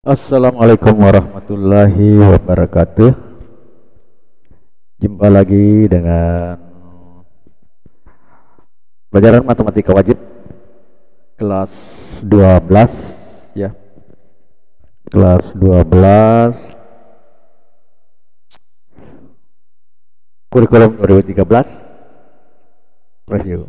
Assalamualaikum warahmatullahi wabarakatuh. Jumpa lagi dengan pelajaran matematika wajib kelas 12 ya. Kelas 12 kurikulum 2013 review.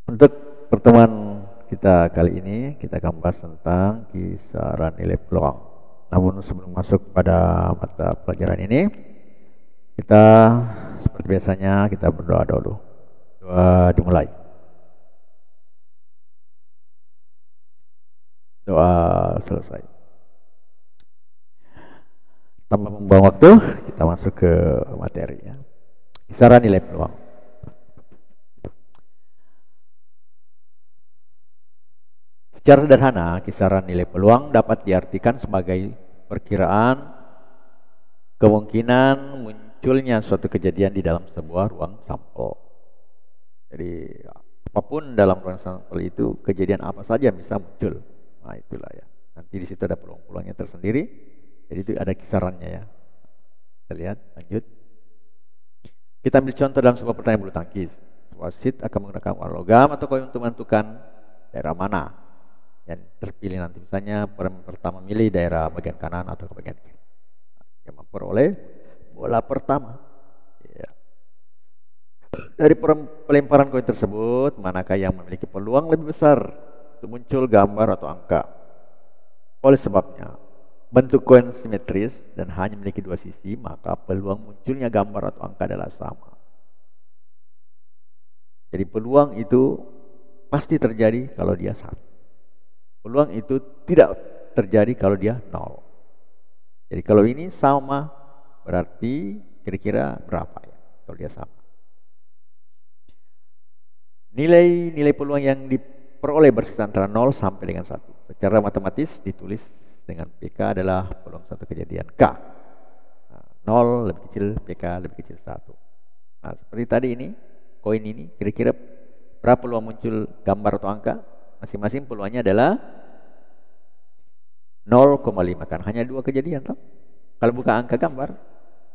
Untuk pertemuan kita kali ini kita akan bahas tentang kisaran nilai peluang. Namun sebelum masuk pada mata pelajaran ini, kita seperti biasanya kita berdoa dulu. Doa dimulai. Doa selesai. Tanpa membuang waktu, kita masuk ke materi ya. Kisaran nilai peluang. Secara sederhana, kisaran nilai peluang dapat diartikan sebagai perkiraan kemungkinan munculnya suatu kejadian di dalam sebuah ruang sampel. Jadi apapun dalam ruang sampel itu, kejadian apa saja bisa muncul. Nah itulah ya. Nanti di situ ada peluang-peluangnya tersendiri. Jadi itu ada kisarannya ya. Kita lihat, lanjut. Kita ambil contoh dalam sebuah pertandingan bulu tangkis. Wasit akan menggunakan warna logam atau koin untuk menentukan daerah mana yang terpilih nanti. Misalnya pertama milih daerah bagian kanan atau ke bagian kiri. Yang memperoleh bola pertama. Ya. Dari pelemparan koin tersebut, manakah yang memiliki peluang lebih besar untuk muncul gambar atau angka? Oleh sebabnya, bentuk koin simetris dan hanya memiliki dua sisi, maka peluang munculnya gambar atau angka adalah sama. Jadi peluang itu pasti terjadi kalau dia satu. Peluang itu tidak terjadi kalau dia nol. Jadi kalau ini sama, berarti kira-kira berapa ya kalau dia sama. Nilai peluang yang diperoleh berkisar antara 0 sampai dengan 1. Secara matematis ditulis dengan PK adalah peluang satu kejadian K. Nah, 0 lebih kecil PK lebih kecil 1. Nah, seperti tadi ini, koin ini kira-kira berapa peluang muncul gambar atau angka? Masing-masing peluangnya adalah 0,5 kan hanya dua kejadian toh. Kalau buka angka gambar,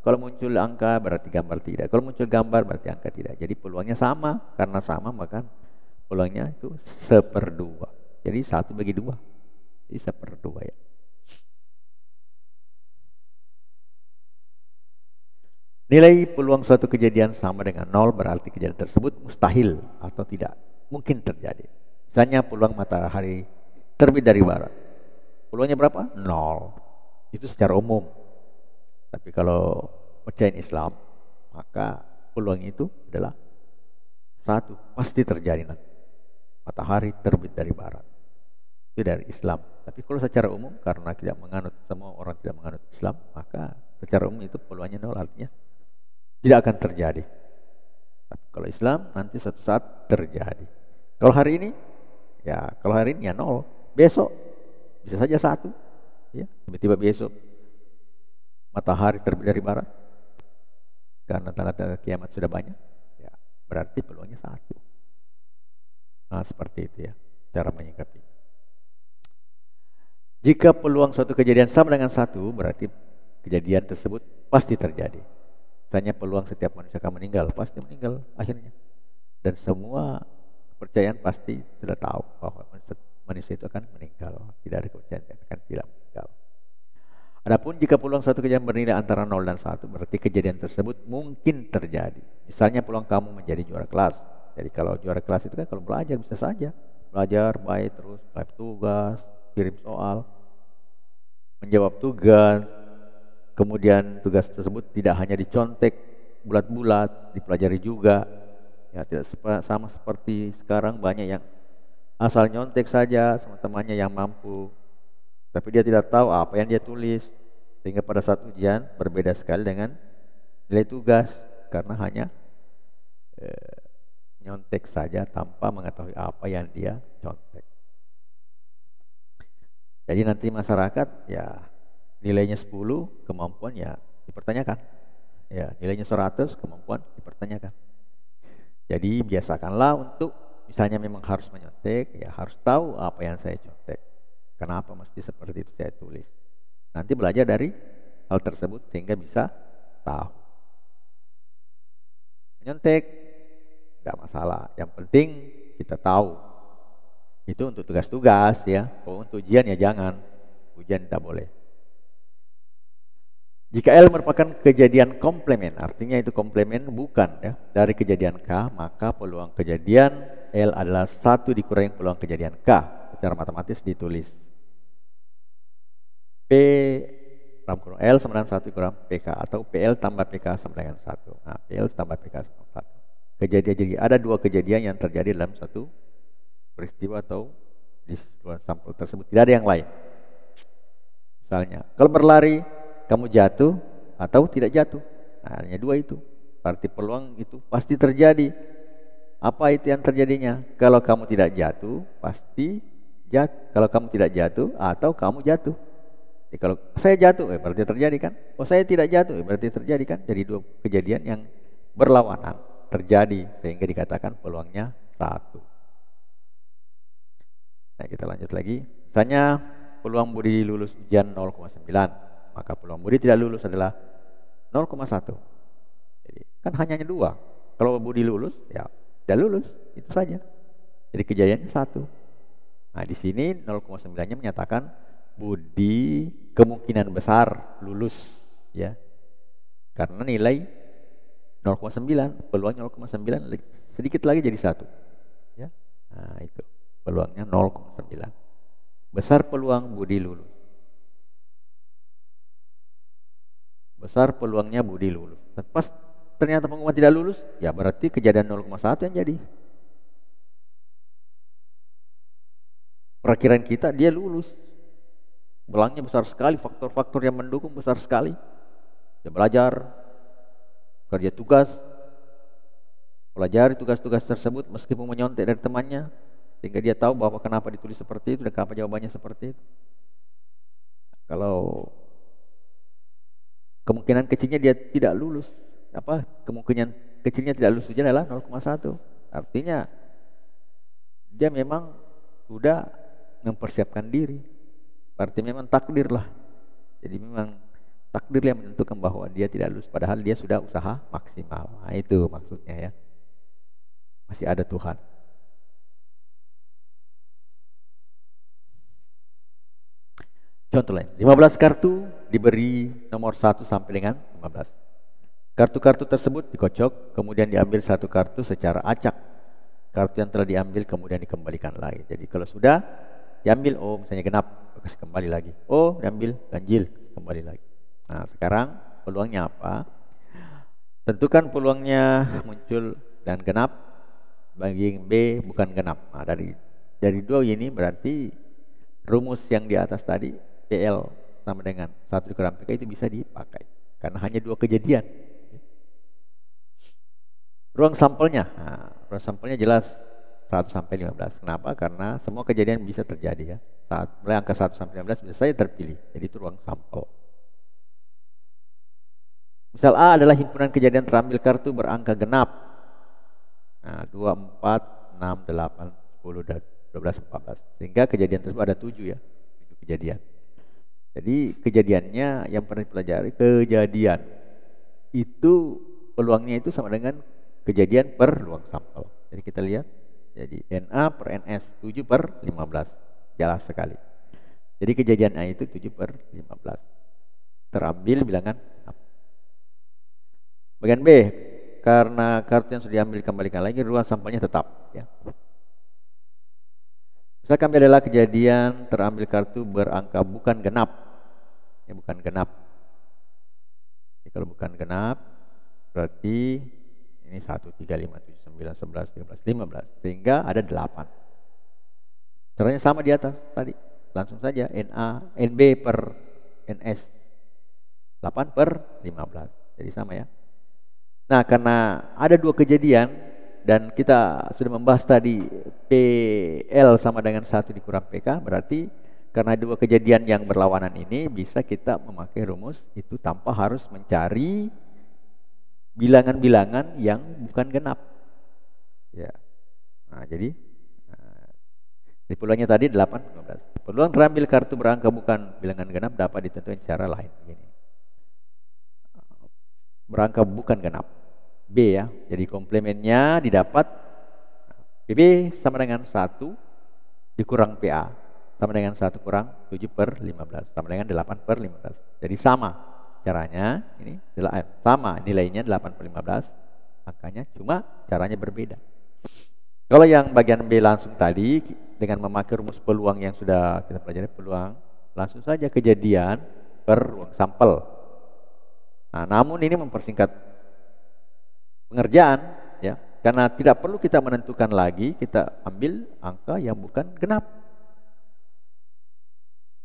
kalau muncul angka berarti gambar tidak. Kalau muncul gambar berarti angka tidak. Jadi peluangnya sama, karena sama maka peluangnya itu 1/2. Jadi 1/2. Jadi 1/2 ya. Nilai peluang suatu kejadian sama dengan 0 berarti kejadian tersebut mustahil atau tidak mungkin terjadi. Misalnya peluang matahari terbit dari barat. Peluangnya berapa? 0. Itu secara umum. Tapi kalau percayaan Islam, maka peluang itu adalah 1. Pasti terjadi nanti. Matahari terbit dari barat. Itu dari Islam. Tapi kalau secara umum, karena tidak menganut, semua orang tidak menganut Islam, maka secara umum itu peluangnya 0, artinya tidak akan terjadi. Tapi kalau Islam nanti suatu saat terjadi. Kalau hari ini, ya 0. Besok bisa saja 1. Ya, tiba-tiba besok matahari terbit dari barat. Karena tanda-tanda kiamat sudah banyak, ya berarti peluangnya 1. Nah, seperti itu ya cara menyikapi. Jika peluang suatu kejadian sama dengan 1, berarti kejadian tersebut pasti terjadi. Misalnya peluang setiap manusia akan meninggal, pasti meninggal akhirnya. Dan semua kepercayaan pasti sudah tahu bahwa manusia itu akan meninggal. Tidak ada kepercayaan yang akan tidak meninggal. Adapun jika peluang suatu kejadian bernilai antara 0 dan 1, berarti kejadian tersebut mungkin terjadi. Misalnya peluang kamu menjadi juara kelas. Jadi kalau juara kelas itu kan kalau belajar bisa saja. Belajar baik terus, baik tugas, kirim soal, menjawab tugas. Kemudian tugas tersebut tidak hanya dicontek bulat-bulat, dipelajari juga. Ya, tidak sama seperti sekarang banyak yang asal nyontek saja sama temannya yang mampu, tapi dia tidak tahu apa yang dia tulis, sehingga pada saat ujian berbeda sekali dengan nilai tugas karena hanya nyontek saja tanpa mengetahui apa yang dia contek. Jadi nanti masyarakat ya nilainya 10, kemampuan ya dipertanyakan. Ya, nilainya 100, kemampuan dipertanyakan. Jadi biasakanlah untuk misalnya memang harus menyontek, ya harus tahu apa yang saya contek. Kenapa mesti seperti itu saya tulis? Nanti belajar dari hal tersebut sehingga bisa tahu. Menyontek nggak masalah, yang penting kita tahu. Itu untuk tugas-tugas ya. Kalau untuk ujian ya jangan. Ujian tidak boleh. Jika L merupakan kejadian komplement, artinya itu komplement bukan ya dari kejadian K, maka peluang kejadian L adalah 1 dikurangi peluang kejadian K. Secara matematis ditulis P L sama dengan 1 kurang PK, atau PL tambah PK sama dengan 1. Nah, PL tambah PK sama 1. Kejadian, jadi ada 2 kejadian yang terjadi dalam satu peristiwa atau di sebuah sampel tersebut, tidak ada yang lain. Misalnya, kalau berlari kamu jatuh atau tidak jatuh. Nah, hanya 2 itu. Berarti peluang itu pasti terjadi. Apa itu yang terjadinya? Kalau kamu tidak jatuh, pasti jatuh. Kalau kamu tidak jatuh atau kamu jatuh. Jadi kalau saya jatuh, berarti terjadi kan? Oh, saya tidak jatuh, berarti terjadi kan? Jadi 2 kejadian yang berlawanan terjadi sehingga dikatakan peluangnya 1. Nah, kita lanjut lagi. Misalnya peluang Budi lulus ujian 0,9. Maka peluang Budi tidak lulus adalah 0,1. Jadi kan hanya 2. Kalau Budi lulus, ya tidak lulus, itu saja. Jadi kejadiannya 1. Nah, di sini 0,9-nya menyatakan Budi kemungkinan besar lulus, ya. Karena nilai 0,9, peluang 0,9 sedikit lagi jadi 1. Ya. Nah, itu peluangnya 0,9. Besar peluang Budi lulus. Besar peluangnya Budi lulus. Pas ternyata pengumuman tidak lulus, ya berarti kejadian 0,1 yang jadi. Perkiraan kita dia lulus. Belangnya besar sekali, faktor-faktor yang mendukung besar sekali. Dia belajar, kerja tugas, pelajari tugas-tugas tersebut meskipun menyontek dari temannya, sehingga dia tahu bahwa kenapa ditulis seperti itu dan kenapa jawabannya seperti itu. Kalau kemungkinan kecilnya dia tidak lulus, kemungkinan kecilnya tidak lulus ujian adalah 0,1. Artinya dia memang sudah mempersiapkan diri. Berarti memang takdir lah. Jadi memang takdir yang menentukan bahwa dia tidak lulus, padahal dia sudah usaha maksimal. Nah, itu maksudnya ya. Masih ada Tuhan. Contoh lain, 15 kartu diberi nomor 1 sampai dengan 15. Kartu-kartu tersebut dikocok, kemudian diambil 1 kartu secara acak. Kartu yang telah diambil kemudian dikembalikan lagi. Jadi kalau sudah diambil, misalnya genap, kasih kembali lagi. Diambil ganjil, kembali lagi. Nah, sekarang peluangnya apa? Tentukan peluangnya muncul dan genap bagi yang B bukan genap. Nah, dari 2 ini berarti rumus yang di atas tadi, PL sama dengan 1 dikurang PK, itu bisa dipakai karena hanya 2 kejadian. Ruang sampelnya, ruang sampelnya jelas 1 sampai 15. Kenapa? Karena semua kejadian bisa terjadi ya. Saat mulai angka 1 sampai 15 bisa saja terpilih. Jadi itu ruang sampel. Misal A adalah himpunan kejadian terambil kartu berangka genap. Nah, 2, 4, 6, 8, 10, 12, 14. Sehingga kejadian tersebut ada 7 ya. 7 kejadian. Jadi kejadiannya yang pernah dipelajari, kejadian itu peluangnya itu sama dengan kejadian per ruang sampel. Jadi kita lihat, jadi NA per NS 7 per 15. Jelas sekali. Jadi kejadian A itu 7 per 15. Terambil bilangan. Bagian B, karena kartu yang sudah diambil kembalikan lagi, ruang sampelnya tetap ya. Misalkan kami adalah kejadian terambil kartu berangka bukan genap. Ya, bukan genap. Jadi kalau bukan genap berarti ini 1, 3, 5, 7, 9, 11, 13, 15. Sehingga ada 8. Caranya sama di atas tadi. Langsung saja NB per NS 8 per 15. Jadi sama ya. Nah, karena ada 2 kejadian dan kita sudah membahas tadi PL sama dengan 1 dikurang PK, berarti karena 2 kejadian yang berlawanan ini bisa kita memakai rumus itu tanpa harus mencari bilangan-bilangan yang bukan genap. Ya. Nah, jadi Jadi peluangnya tadi 8, 15. Peluang terambil kartu berangka bukan bilangan genap dapat ditentukan secara lain. Gini. Berangka bukan genap. B ya. Jadi komplemennya didapat PB sama dengan 1 dikurang PA. Sama dengan 1 kurang 7/15. Sama dengan 8/15. Jadi sama caranya. Ini sama nilainya 8/15. Angkanya cuma caranya berbeda. Kalau yang bagian B langsung tadi dengan memakai rumus peluang yang sudah kita pelajari peluang, langsung saja kejadian per ruang sampel. Nah, namun ini mempersingkat pengerjaan ya, karena tidak perlu kita menentukan lagi, kita ambil angka yang bukan genap.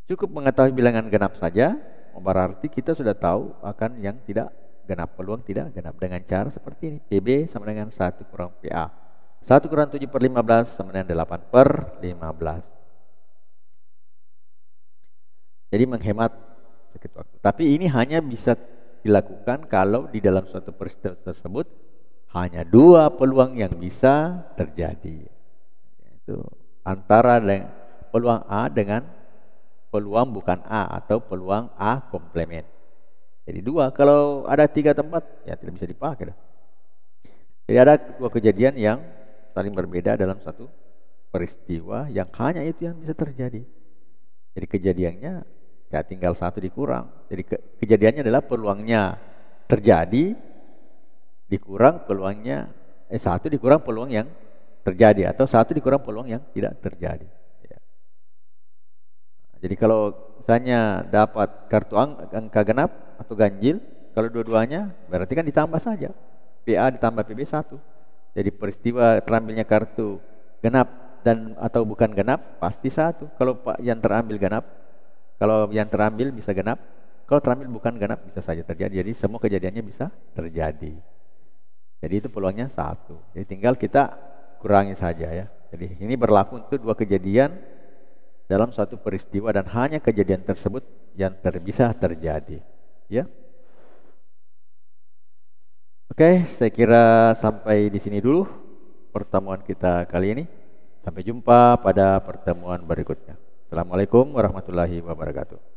Cukup mengetahui bilangan genap saja, berarti kita sudah tahu akan yang tidak genap, peluang tidak genap dengan cara seperti ini. PB sama dengan 1 kurang PA. 1 kurang 7/15 sama dengan 8/15. Jadi menghemat sedikit waktu. Tapi ini hanya bisa dilakukan kalau di dalam suatu peristiwa tersebut hanya 2 peluang yang bisa terjadi. Itu antara peluang A dengan peluang bukan A atau peluang A komplement. Jadi 2. Kalau ada 3 tempat ya tidak bisa dipakai dah. Jadi ada 2 kejadian yang saling berbeda dalam satu peristiwa yang hanya itu yang bisa terjadi. Jadi kejadiannya ya tinggal 1 dikurang. Jadi kejadiannya adalah peluangnya terjadi dikurang peluangnya 1 dikurang peluang yang terjadi atau 1 dikurang peluang yang tidak terjadi. Ya. Jadi kalau misalnya dapat kartu angka genap atau ganjil, kalau dua-duanya berarti kan ditambah saja. PA ditambah PB 1. Jadi peristiwa terambilnya kartu genap dan atau bukan genap pasti 1. Kalau yang terambil genap, kalau yang terambil bisa genap, kalau terambil bukan genap bisa saja terjadi. Jadi semua kejadiannya bisa terjadi. Jadi itu peluangnya 1. Jadi tinggal kita kurangi saja ya. Jadi ini berlaku untuk 2 kejadian dalam satu peristiwa dan hanya kejadian tersebut yang bisa terjadi. Ya. Oke, saya kira sampai di sini dulu pertemuan kita kali ini. Sampai jumpa pada pertemuan berikutnya. Assalamualaikum warahmatullahi wabarakatuh.